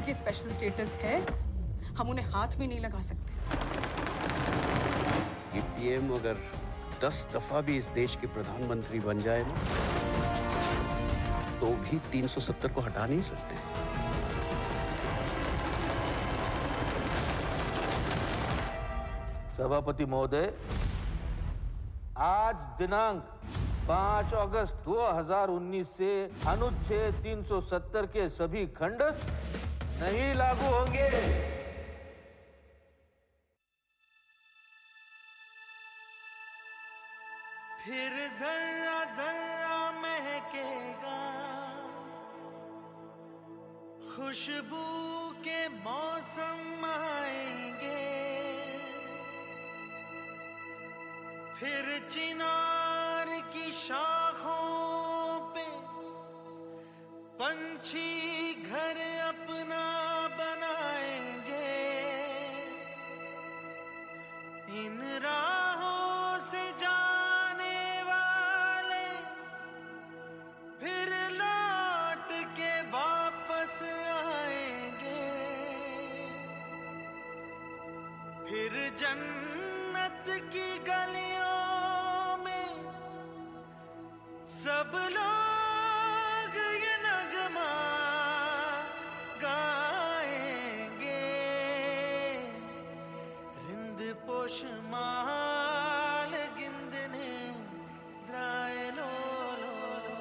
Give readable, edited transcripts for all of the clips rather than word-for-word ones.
उनके special status है, हम उन्हें हाथ भी नहीं लगा सकते। ये पीएम अगर 10 दफा भी इस देश के प्रधानमंत्री बन जाए ना, तो भी 370 को हटा नहीं सकते। सभापति महोदय, आज दिनांक 5 अगस्त 2019 से अनुच्छेद 370 के सभी खंड नहीं लागू होंगे। फिर जर्रा जर्रा महकेगा, खुशबू के मौसम आएंगे, फिर चिनार की शाखों पे पंछी घर अपना बनाएंगे। इन राहों से जाने वाले फिर लौट के वापस आएंगे। फिर जन्नत की गलियों सब लोग ये नगमा गाएंगे। रिंद पोश माल गिंदने द्राय लो लो लो।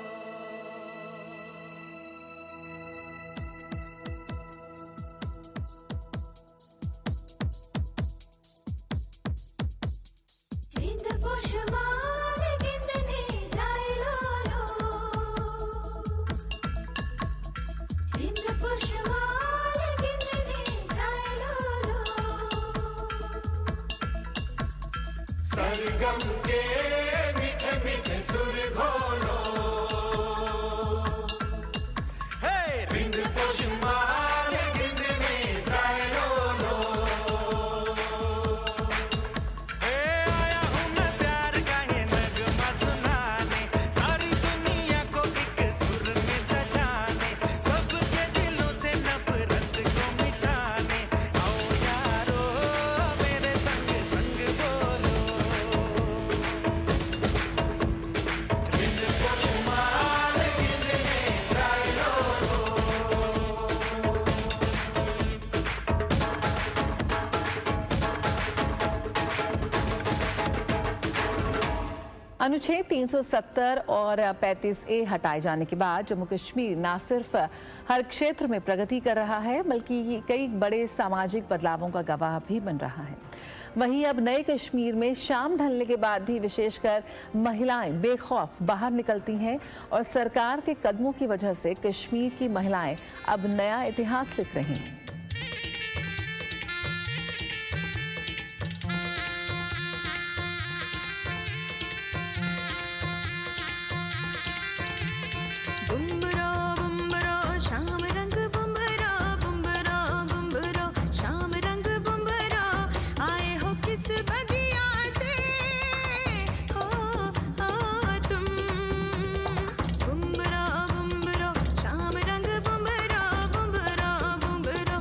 रिंद पोश माल गिंदने द्राय लो लो। रिंद पोश माल गिंदने द्राय लो लो। सरगम के मीठे मीठे सुर घोलो। हे रिंद पोश माल गिंदने द्राय लो लो। हे आया हूँ मैं प्यार का ये नगमा सुनाने, सारी दुनिया को एक सुर में सजाने, सबके दिलों से नफरत को मिटाने। आओ यारो मेरे संग संग बोलो। रिंद पोश माल गिंदने द्राय लो लो। अनुच्छेद 370 और 35A हटाए जाने के बाद जम्मू कश्मीर न सिर्फ हर क्षेत्र में प्रगति कर रहा है, बल्कि कई बड़े सामाजिक बदलावों का गवाह भी बन रहा है। वहीं अब नए कश्मीर में शाम ढलने के बाद भी विशेषकर महिलाएं बेखौफ बाहर निकलती हैं और सरकार के कदमों की वजह से कश्मीर की महिलाएं अब नया इतिहास लिख रही हैं। बुम्बरा बुम्बरा शाम रंग बुम्बरा बुम्बरा बुम्बरा शाम रंग बुम्बरा आए हो किस बगिया से हो तुम। बुम्बरा बुम्बरा शाम रंग बुम्बरा बुम्बरा बुम्बरा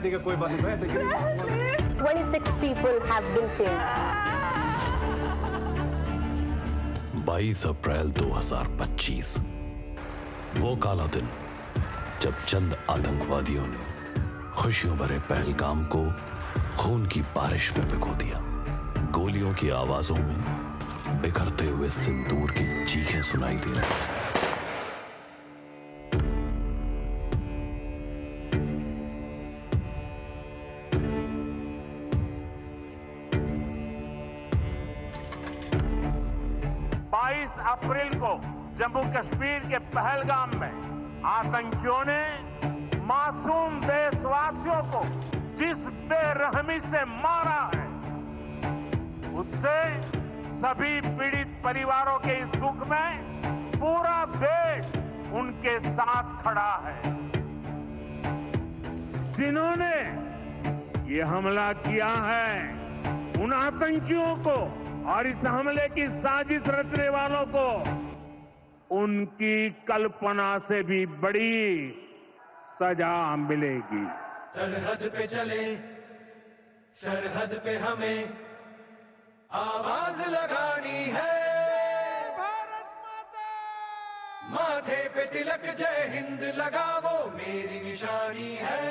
देगा, कोई बात नहीं। 26 people have been killed. 22 अप्रैल 2025 वो काला दिन जब चंद आतंकवादियों ने खुशियों भरे पहलगाम को खून की बारिश में भिगो दिया। गोलियों की आवाजों में बिखरते हुए सिंदूर की चीखें सुनाई दे रही। अप्रैल को जम्मू कश्मीर के पहलगाम में आतंकियों ने मासूम देशवासियों को जिस बेरहमी से मारा है, उससे सभी पीड़ित परिवारों के इस दुख में पूरा देश उनके साथ खड़ा है। जिन्होंने ये हमला किया है, उन आतंकियों को और इस हमले की साजिश रचने वालों को उनकी कल्पना से भी बड़ी सजा मिलेगी। सरहद पे चले, सरहद पे हमें आवाज लगानी है। भारत माता, माथे पे तिलक जय हिंद लगावो मेरी निशानी है।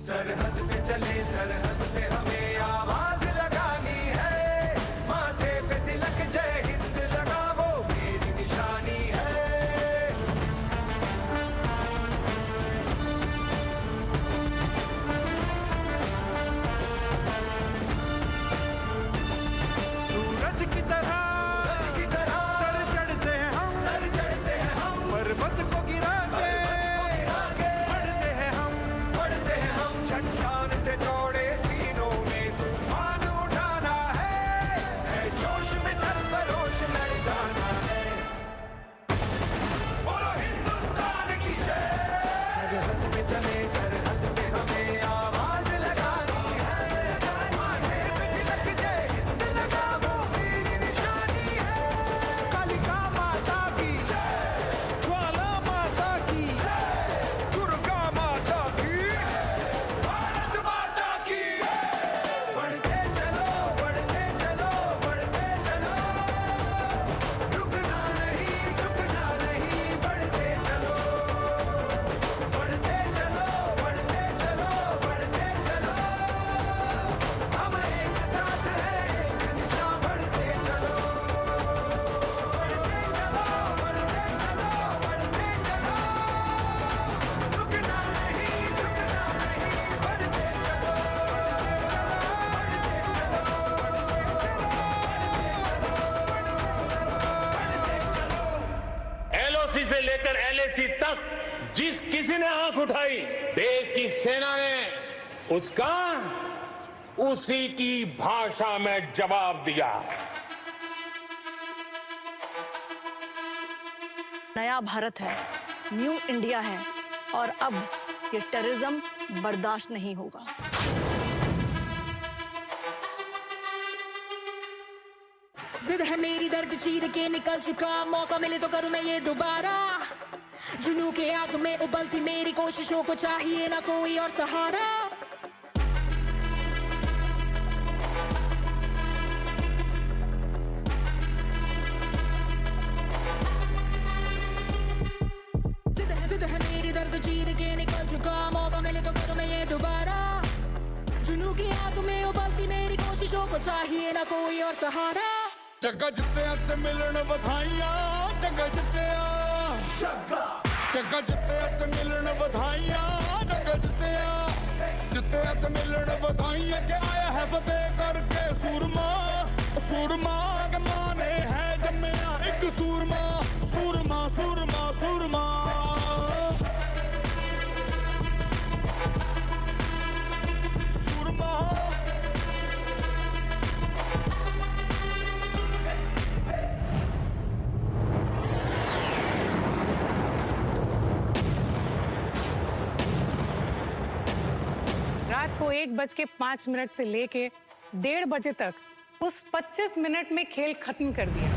सरहद पे चले, सरहद पे हमें आवाज लगानी है। माथे पे तिलक जय हिंद लगावो मेरी निशानी है। सूरज की तरह सर चढ़ते हैं हम, पर्वत को गिराते बढ़ते हैं हम, चट्टान से जोड़े सीनों में तूफान उठाना है जोश में सरफरोश लड़ जाना है। बोलो हिंदुस्तान की जय। सरहद पे चले, सरहद पे हमें आवाज लगानी है। माथे पे तिलक जय हिंद लगावो मेरी निशानी है। कालिका माता की जय, ज्वाला माता की जय, दुर्गा माता की, भारत माता की जय। बढ़ते चलो, बढ़ते चलो, बढ़ते चलो, रुकना नहीं, झुकना नहीं, बढ़ते चलो, बढ़ते चलो, बढ़ते चलो, बढ़ते चलो। हम एक साथ हैं, एक निशान, बढ़ते चलो, बढ़ते चलो, बढ़ते चलो, बढ़ते चलो, रुकना नहीं, झुकना नहीं, बढ़ते चलो, एलओसी से लेकर एलएसी तक जिस किसी ने आंख उठाई, देश की सेना ने उसका उसी की भाषा में जवाब दिया। नया भारत है, न्यू इंडिया है और अब ये टेररिज्म बर्दाश्त नहीं होगा। जिद है मेरी, दर्द चीर के निकल चुका, मौका मिले तो करूं मैं ये दोबारा। जुनून के आग में उबलती मेरी कोशिशों को चाहिए ना कोई और सहारा। जिद है मेरी, दर्द चीर के निकल चुका, मौका मिले तो करूं मैं ये दोबारा। जुनून की आग में उबलती मेरी कोशिशों को चाहिए ना कोई और सहारा। चक्का जित्ते ते मिलन बधाइयां, चक्का जित्ते ते मिलन बधाइयां, चक्का जित्ते ते मिलन बधाइयां। के आया है फतेह करके सूरमा, सूरमा के माने है जम्मिया एक सूरमा, सूरमा, सूरमा, सूरमा। सूरमा रात को 1:05 से लेके 1:30 बजे तक उस 25 मिनट में खेल खत्म कर दिया।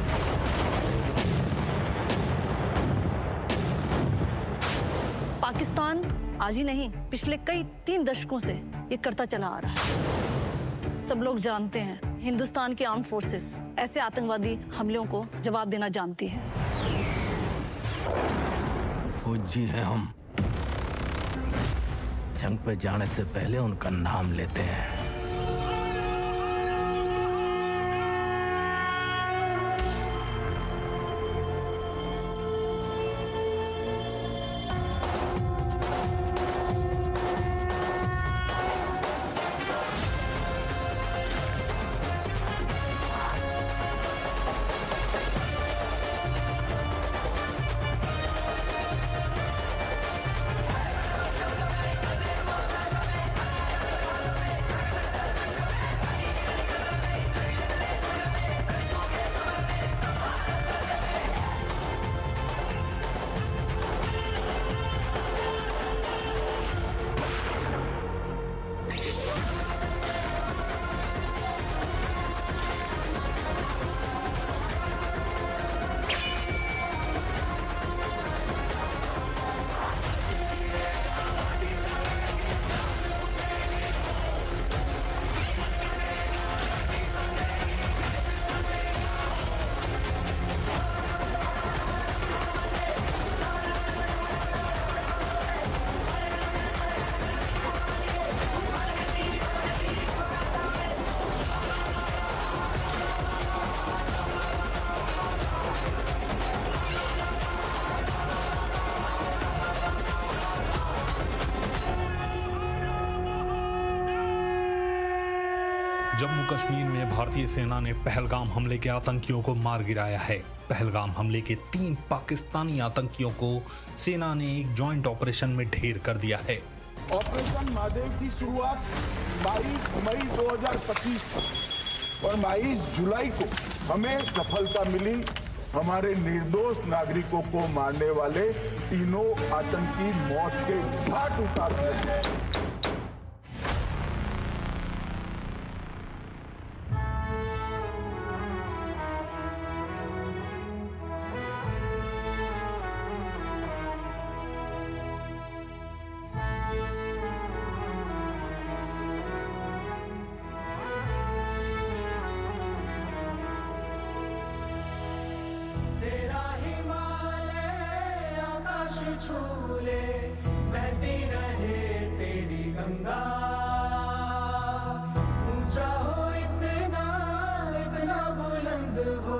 पाकिस्तान आज ही नहीं, पिछले कई 3 दशकों से ये करता चला आ रहा है। सब लोग जानते हैं हिंदुस्तान की आर्म फोर्सेस ऐसे आतंकवादी हमलों को जवाब देना जानती है। फौजी हैं हम, जंग पे जाने से पहले उनका नाम लेते हैं। जम्मू कश्मीर में भारतीय सेना ने पहलगाम हमले के आतंकियों को मार गिराया है। पहलगाम हमले के 3 पाकिस्तानी आतंकियों को सेना ने एक जॉइंट ऑपरेशन में ढेर कर दिया है। ऑपरेशन महादेव की शुरुआत 22 मई 2025 को और 22 जुलाई को हमें सफलता मिली हमारे निर्दोष नागरिकों को मारने वाले तीनों आतंकी मौत के घाट उतार दिए। छूले बहती रहे तेरी गंगा, ऊंचा हो इतना इतना बुलंद हो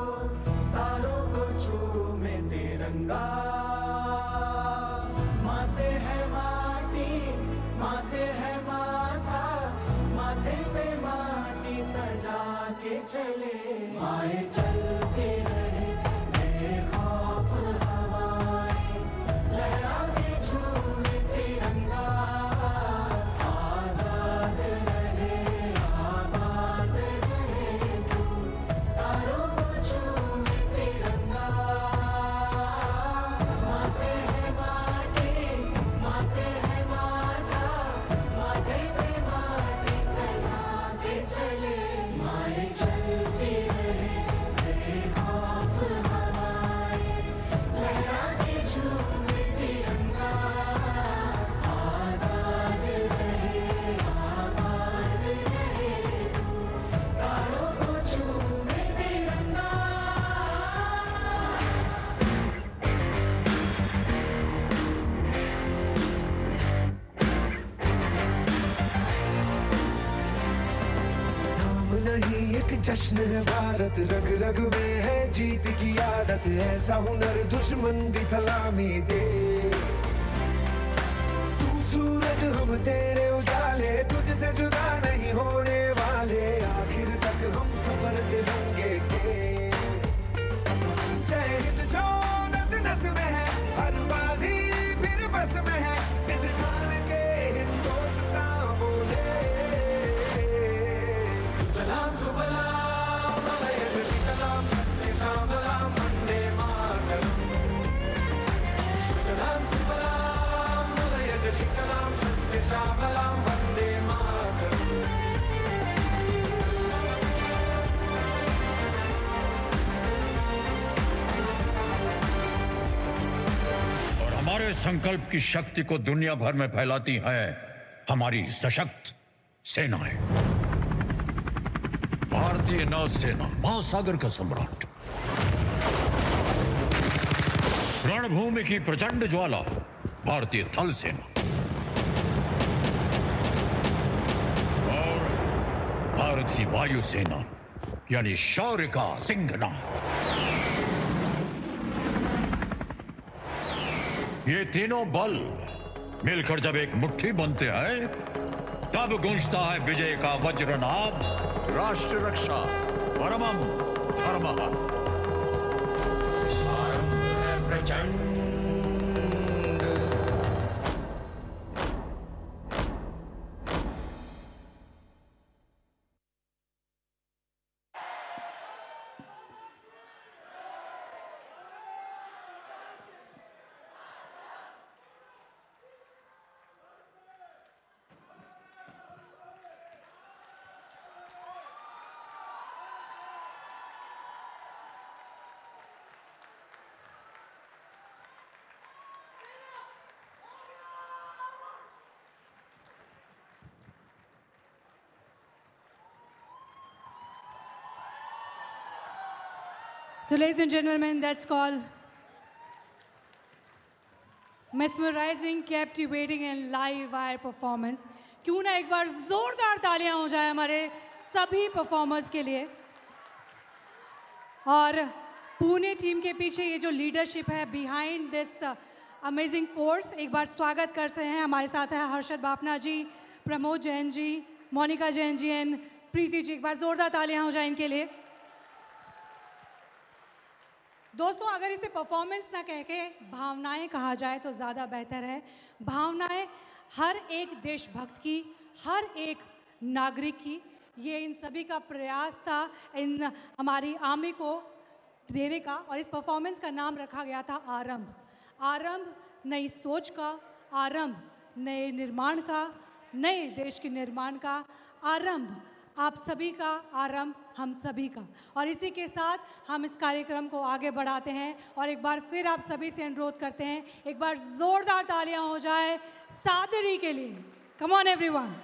तारों को छूमे तिरंगा। माँ से है माटी, माँ से है माथा, माथे पे माटी सजा के चले माए चलते रहे बेखौफ हवाएं, लहरा के झूमे तिरंगा। आजाद रहे आबाद रहे तू, तारों को झूमे तिरंगा। माँ से है माटी, माँ से है माथा, माथे पे माटी सजा के चले माए चलती रहे बेखौफ हवाएं, लहरा के झूमे तिरंगा। आजाद रहे आबाद रहे तू, तारों को झूमे तिरंगा। नाम नहीं एक जश्न है भारत, रग रग में है जीत की आदत। ऐसा हुनर दुश्मन भी सलामी दे। तू सूरज हम तेरे उजाले, तुझसे जुदा नहीं होने वाले। आखिर तक हम सफर तिरंगे के। जय हिंद जो नस नस में है, हर बाजी फिर बस में है। सिंध ठान के हिंदुस्तान बोले। सुजलाम सुफलाम मलयज शीतलाम सस्य श्यामलाम वंदे मातरम। सुजलाम सुफलाम मलयज शीतलाम सस्य श्यामलाम वंदे मातरम। हमारे संकल्प की शक्ति को दुनिया भर में फैलाती है हमारी सशक्त सेनाएं। भारतीय नौसेना, महासागर का सम्राट, रणभूमि की प्रचंड ज्वाला भारतीय थल सेना, और भारत की वायु सेना यानी शौर्य का सिंहनाद। ये तीनों बल मिलकर जब एक मुट्ठी बनते हैं तब गूंजता है विजय का वज्रनाद। राष्ट्र रक्षा परमम धर्मः। प्रचंड So, ladies and gentlemen, that's called mesmerizing, captivating and live wire performance. क्यों ना एक बार जोरदार तालियां हो जाए हमारे सभी परफॉर्मर्स के लिए। और पुणे टीम के पीछे ये जो लीडरशिप है बिहाइंड दिस अमेजिंग फोर्स, एक बार स्वागत करते हैं। हमारे साथ है हर्षद बापना जी, प्रमोद जैन जी, मोनिका जैन जी एंड प्रीति जी। एक बार जोरदार तालियां हो जाए इनके लिए। दोस्तों, अगर इसे परफॉर्मेंस ना कह के भावनाएं कहा जाए तो ज़्यादा बेहतर है। भावनाएं हर एक देशभक्त की, हर एक नागरिक की, ये इन सभी का प्रयास था इन हमारी आर्मी को देने का। और इस परफॉर्मेंस का नाम रखा गया था आरंभ। आरंभ नई सोच का, आरंभ नए निर्माण का, नए देश के निर्माण का, आरंभ आप सभी का, आरंभ हम सभी का। और इसी के साथ हम इस कार्यक्रम को आगे बढ़ाते हैं और एक बार फिर आप सभी से अनुरोध करते हैं, एक बार जोरदार तालियां हो जाए सादरी के लिए। Come on everyone.